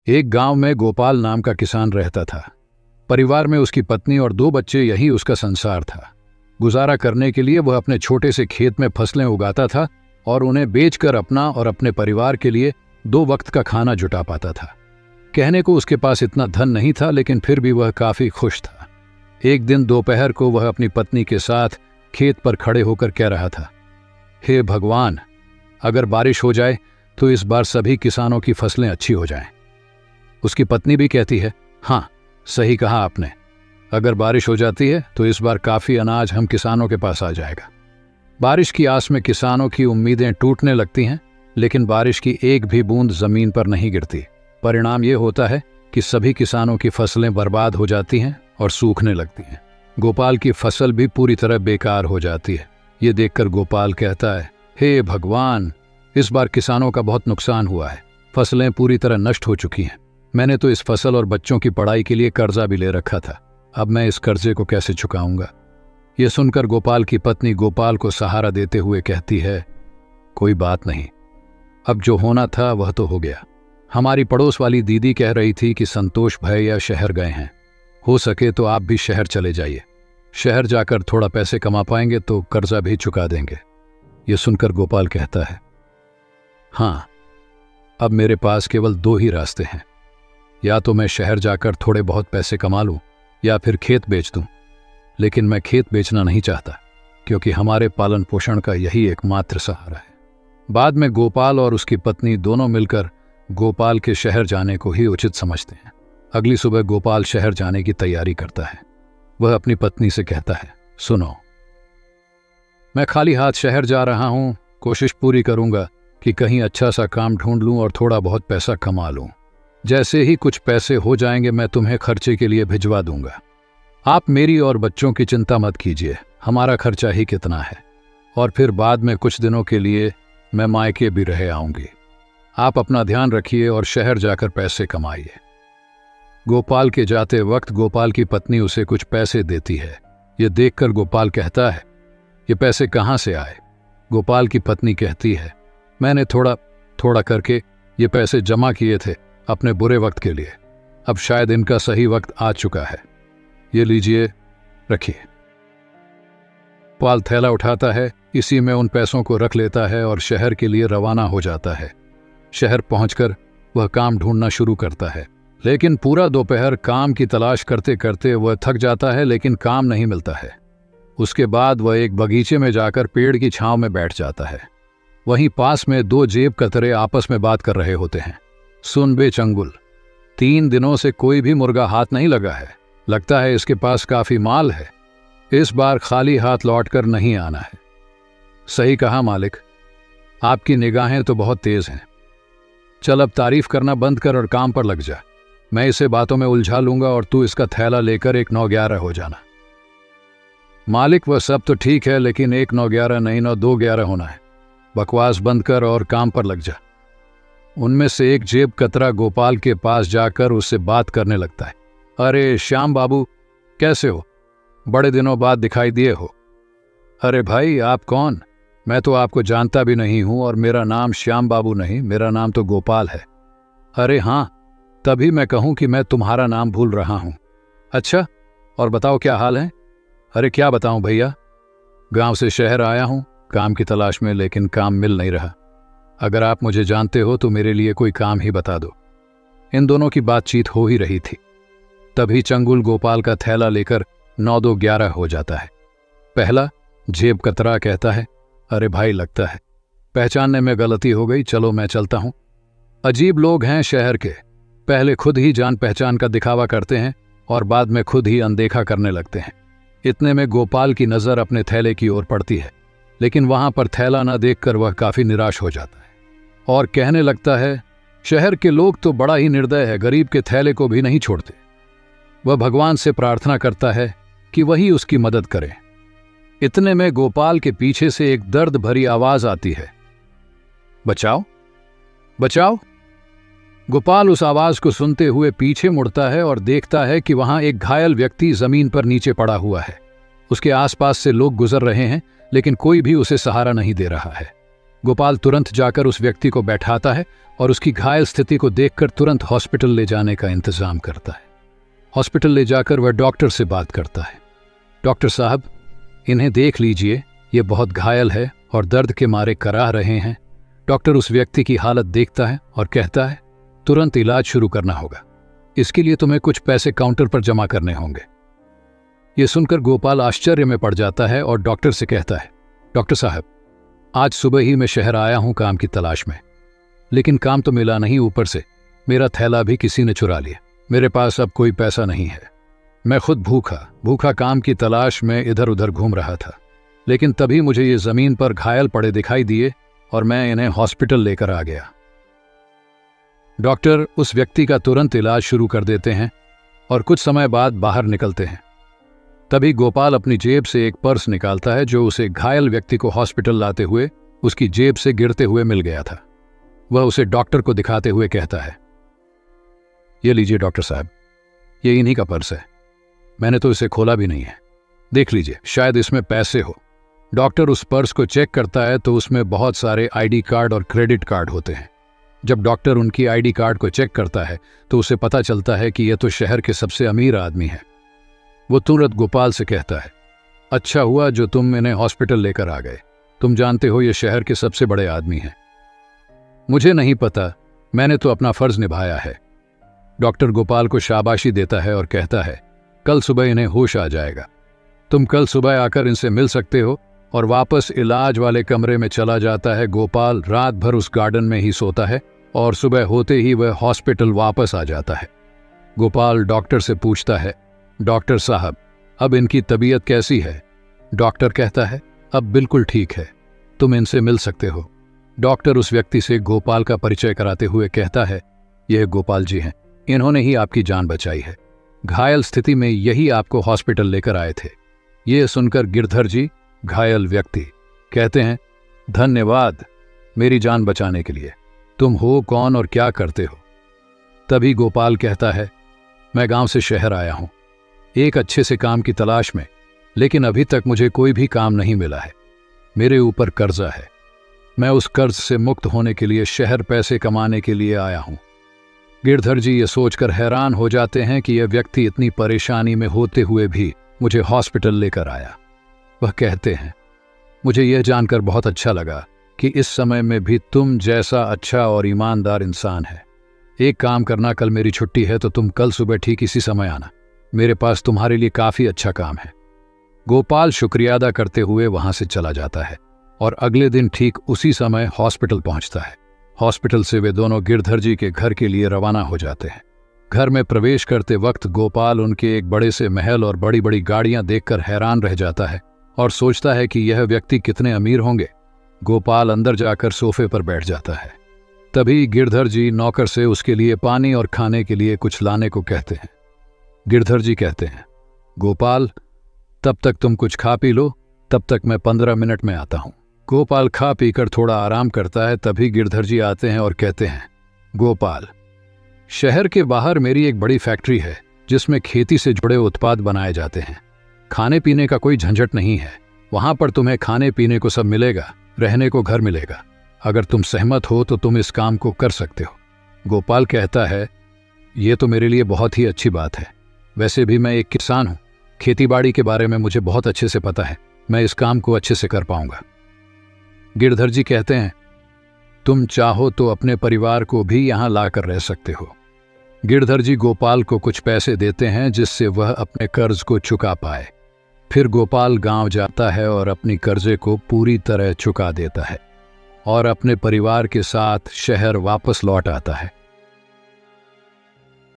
एक गांव में गोपाल नाम का किसान रहता था। परिवार में उसकी पत्नी और 2 बच्चे, यही उसका संसार था। गुजारा करने के लिए वह अपने छोटे से खेत में फसलें उगाता था और उन्हें बेचकर अपना और अपने परिवार के लिए 2 वक्त का खाना जुटा पाता था। कहने को उसके पास इतना धन नहीं था, लेकिन फिर भी वह काफी खुश था। एक दिन दोपहर को वह अपनी पत्नी के साथ खेत पर खड़े होकर कह रहा था, हे भगवान, अगर बारिश हो जाए तो इस बार सभी किसानों की फसलें अच्छी हो जाएं। उसकी पत्नी भी कहती है, हाँ सही कहा आपने, अगर बारिश हो जाती है तो इस बार काफी अनाज हम किसानों के पास आ जाएगा। बारिश की आस में किसानों की उम्मीदें टूटने लगती हैं, लेकिन बारिश की एक भी बूंद जमीन पर नहीं गिरती। परिणाम ये होता है कि सभी किसानों की फसलें बर्बाद हो जाती हैं और सूखने लगती हैं। गोपाल की फसल भी पूरी तरह बेकार हो जाती है। ये देखकर गोपाल कहता है, हे भगवान, इस बार किसानों का बहुत नुकसान हुआ है। फसलें पूरी तरह नष्ट हो चुकी हैं। मैंने तो इस फसल और बच्चों की पढ़ाई के लिए कर्जा भी ले रखा था। अब मैं इस कर्जे को कैसे चुकाऊंगा? ये सुनकर गोपाल की पत्नी गोपाल को सहारा देते हुए कहती है, कोई बात नहीं, अब जो होना था वह तो हो गया। हमारी पड़ोस वाली दीदी कह रही थी कि संतोष भैया शहर गए हैं, हो सके तो आप भी शहर चले जाइए। शहर जाकर थोड़ा पैसे कमा पाएंगे तो कर्जा भी चुका देंगे। ये सुनकर गोपाल कहता है, हाँ, अब मेरे पास केवल 2 ही रास्ते हैं, या तो मैं शहर जाकर थोड़े बहुत पैसे कमा लूं या फिर खेत बेच दूं। लेकिन मैं खेत बेचना नहीं चाहता, क्योंकि हमारे पालन पोषण का यही एकमात्र सहारा है। बाद में गोपाल और उसकी पत्नी दोनों मिलकर गोपाल के शहर जाने को ही उचित समझते हैं। अगली सुबह गोपाल शहर जाने की तैयारी करता है। वह अपनी पत्नी से कहता है, सुनो, मैं खाली हाथ शहर जा रहा हूं, कोशिश पूरी करूंगा कि कहीं अच्छा सा काम ढूंढ लूं और थोड़ा बहुत पैसा कमा लूं। जैसे ही कुछ पैसे हो जाएंगे मैं तुम्हें खर्चे के लिए भिजवा दूंगा। आप मेरी और बच्चों की चिंता मत कीजिए, हमारा खर्चा ही कितना है, और फिर बाद में कुछ दिनों के लिए मैं मायके भी रह आऊंगी। आप अपना ध्यान रखिए और शहर जाकर पैसे कमाइए। गोपाल के जाते वक्त गोपाल की पत्नी उसे कुछ पैसे देती है। ये देखकर गोपाल कहता है, ये पैसे कहाँ से आए? गोपाल की पत्नी कहती है, मैंने थोड़ा थोड़ा करके ये पैसे जमा किए थे अपने बुरे वक्त के लिए। अब शायद इनका सही वक्त आ चुका है। ये लीजिए, रखिए। गोपाल थैला उठाता है, इसी में उन पैसों को रख लेता है और शहर के लिए रवाना हो जाता है। शहर पहुंचकर वह काम ढूंढना शुरू करता है, लेकिन पूरा दोपहर काम की तलाश करते करते वह थक जाता है, लेकिन काम नहीं मिलता है। उसके बाद वह एक बगीचे में जाकर पेड़ की छांव में बैठ जाता है। वहीं पास में 2 जेब कतरे आपस में बात कर रहे होते हैं। सुन बे चंगुल, 3 दिनों से कोई भी मुर्गा हाथ नहीं लगा है। लगता है इसके पास काफी माल है। इस बार खाली हाथ लौटकर नहीं आना है। सही कहा मालिक, आपकी निगाहें तो बहुत तेज हैं। चल अब तारीफ करना बंद कर और काम पर लग जा। मैं इसे बातों में उलझा लूंगा और तू इसका थैला लेकर एक 9-11 हो जाना। मालिक, वह सब तो ठीक है, लेकिन 1 9-11 नहीं, 9-2-11 होना है। बकवास बंद कर और काम पर लग जा। उनमें से एक जेब कतरा गोपाल के पास जाकर उससे बात करने लगता है। अरे श्याम बाबू, कैसे हो? बड़े दिनों बाद दिखाई दिए हो। अरे भाई, आप कौन? मैं तो आपको जानता भी नहीं हूं, और मेरा नाम श्याम बाबू नहीं, मेरा नाम तो गोपाल है। अरे हाँ, तभी मैं कहूं कि मैं तुम्हारा नाम भूल रहा हूं। अच्छा, और बताओ क्या हाल है? अरे क्या बताऊं भैया, गांव से शहर आया हूं काम की तलाश में, लेकिन काम मिल नहीं रहा। अगर आप मुझे जानते हो तो मेरे लिए कोई काम ही बता दो। इन दोनों की बातचीत हो ही रही थी, तभी चंगुल गोपाल का थैला लेकर 9-2-11 हो जाता है। पहला जेब कतरा कहता है, अरे भाई, लगता है पहचानने में गलती हो गई, चलो मैं चलता हूं। अजीब लोग हैं शहर के, पहले खुद ही जान पहचान का दिखावा करते हैं और बाद में खुद ही अनदेखा करने लगते हैं। इतने में गोपाल की नजर अपने थैले की ओर पड़ती है, लेकिन वहां पर थैला न देखकर वह काफी निराश हो जाता है और कहने लगता है, शहर के लोग तो बड़ा ही निर्दय है, गरीब के थैले को भी नहीं छोड़ते। वह भगवान से प्रार्थना करता है कि वही उसकी मदद करे। इतने में गोपाल के पीछे से एक दर्द भरी आवाज आती है, बचाओ बचाओ। गोपाल उस आवाज को सुनते हुए पीछे मुड़ता है और देखता है कि वहां एक घायल व्यक्ति जमीन पर नीचे पड़ा हुआ है। उसके आसपास से लोग गुजर रहे हैं, लेकिन कोई भी उसे सहारा नहीं दे रहा है। गोपाल तुरंत जाकर उस व्यक्ति को बैठाता है और उसकी घायल स्थिति को देखकर तुरंत हॉस्पिटल ले जाने का इंतजाम करता है। हॉस्पिटल ले जाकर वह डॉक्टर से बात करता है। डॉक्टर साहब, इन्हें देख लीजिए, ये बहुत घायल है और दर्द के मारे कराह रहे हैं। डॉक्टर उस व्यक्ति की हालत देखता है और कहता है, तुरंत इलाज शुरू करना होगा। इसके लिए तुम्हें कुछ पैसे काउंटर पर जमा करने होंगे। ये सुनकर गोपाल आश्चर्य में पड़ जाता है और डॉक्टर से कहता है, डॉक्टर साहब, आज सुबह ही मैं शहर आया हूं काम की तलाश में, लेकिन काम तो मिला नहीं, ऊपर से मेरा थैला भी किसी ने चुरा लिया। मेरे पास अब कोई पैसा नहीं है। मैं खुद भूखा काम की तलाश में इधर उधर घूम रहा था, लेकिन तभी मुझे ये जमीन पर घायल पड़े दिखाई दिए और मैं इन्हें हॉस्पिटल लेकर आ गया। डॉक्टर उस व्यक्ति का तुरंत इलाज शुरू कर देते हैं और कुछ समय बाद बाहर निकलते हैं। तभी गोपाल अपनी जेब से एक पर्स निकालता है जो उसे घायल व्यक्ति को हॉस्पिटल लाते हुए उसकी जेब से गिरते हुए मिल गया था। वह उसे डॉक्टर को दिखाते हुए कहता है, ये लीजिए डॉक्टर साहब, ये इन्हीं का पर्स है। मैंने तो इसे खोला भी नहीं है, देख लीजिए, शायद इसमें पैसे हो। डॉक्टर उस पर्स को चेक करता है तो उसमें बहुत सारे आईडी कार्ड और क्रेडिट कार्ड होते हैं। जब डॉक्टर उनकी आईडी कार्ड को चेक करता है तो उसे पता चलता है कि यह तो शहर के सबसे अमीर आदमी है। वो तुरंत गोपाल से कहता है, अच्छा हुआ जो तुम इन्हें हॉस्पिटल लेकर आ गए। तुम जानते हो ये शहर के सबसे बड़े आदमी हैं। मुझे नहीं पता, मैंने तो अपना फर्ज निभाया है। डॉक्टर गोपाल को शाबाशी देता है और कहता है, कल सुबह इन्हें होश आ जाएगा। तुम कल सुबह आकर इनसे मिल सकते हो। और वापस इलाज वाले कमरे में चला जाता है। गोपाल रात भर उस गार्डन में ही सोता है और सुबह होते ही वह हॉस्पिटल वापस आ जाता है। गोपाल डॉक्टर से पूछता है, डॉक्टर साहब, अब इनकी तबीयत कैसी है? डॉक्टर कहता है, अब बिल्कुल ठीक है, तुम इनसे मिल सकते हो। डॉक्टर उस व्यक्ति से गोपाल का परिचय कराते हुए कहता है, यह गोपाल जी हैं, इन्होंने ही आपकी जान बचाई है। घायल स्थिति में यही आपको हॉस्पिटल लेकर आए थे। ये सुनकर गिरधर जी, घायल व्यक्ति, कहते हैं, धन्यवाद मेरी जान बचाने के लिए। तुम हो कौन और क्या करते हो? तभी गोपाल कहता है, मैं गांव से शहर आया हूं एक अच्छे से काम की तलाश में, लेकिन अभी तक मुझे कोई भी काम नहीं मिला है। मेरे ऊपर कर्जा है। मैं उस कर्ज से मुक्त होने के लिए शहर पैसे कमाने के लिए आया हूं। गिरधर जी ये सोचकर हैरान हो जाते हैं कि यह व्यक्ति इतनी परेशानी में होते हुए भी मुझे हॉस्पिटल लेकर आया। वह कहते हैं, मुझे यह जानकर बहुत अच्छा लगा कि इस समय में भी तुम जैसा अच्छा और ईमानदार इंसान है। एक काम करना, कल मेरी छुट्टी है तो तुम कल सुबह ठीक इसी समय आना। मेरे पास तुम्हारे लिए काफी अच्छा काम है। गोपाल शुक्रिया अदा करते हुए वहां से चला जाता है और अगले दिन ठीक उसी समय हॉस्पिटल पहुंचता है। हॉस्पिटल से वे दोनों गिरधर जी के घर के लिए रवाना हो जाते हैं। घर में प्रवेश करते वक्त गोपाल उनके एक बड़े से महल और बड़ी बड़ी गाड़ियां देखकर हैरान रह जाता है और सोचता है कि यह व्यक्ति कितने अमीर होंगे। गोपाल अंदर जाकर सोफे पर बैठ जाता है। तभी गिरधर जी नौकर से उसके लिए पानी और खाने के लिए कुछ लाने को कहते हैं। गिरधर जी कहते हैं, गोपाल, तब तक तुम कुछ खा पी लो, तब तक मैं 15 मिनट में आता हूं। गोपाल खा पीकर थोड़ा आराम करता है। तभी गिरधर जी आते हैं और कहते हैं, गोपाल, शहर के बाहर मेरी एक बड़ी फैक्ट्री है जिसमें खेती से जुड़े उत्पाद बनाए जाते हैं। खाने पीने का कोई झंझट नहीं है। वहां पर तुम्हें खाने पीने को सब मिलेगा, रहने को घर मिलेगा। अगर तुम सहमत हो तो तुम इस काम को कर सकते हो। गोपाल कहता है, ये तो मेरे लिए बहुत ही अच्छी बात है। वैसे भी मैं एक किसान हूं, खेतीबाड़ी के बारे में मुझे बहुत अच्छे से पता है। मैं इस काम को अच्छे से कर पाऊंगा। गिरधर जी कहते हैं, तुम चाहो तो अपने परिवार को भी यहां लाकर रह सकते हो। गिरधर जी गोपाल को कुछ पैसे देते हैं जिससे वह अपने कर्ज को चुका पाए। फिर गोपाल गांव जाता है और अपनी कर्जे को पूरी तरह चुका देता है और अपने परिवार के साथ शहर वापस लौट आता है।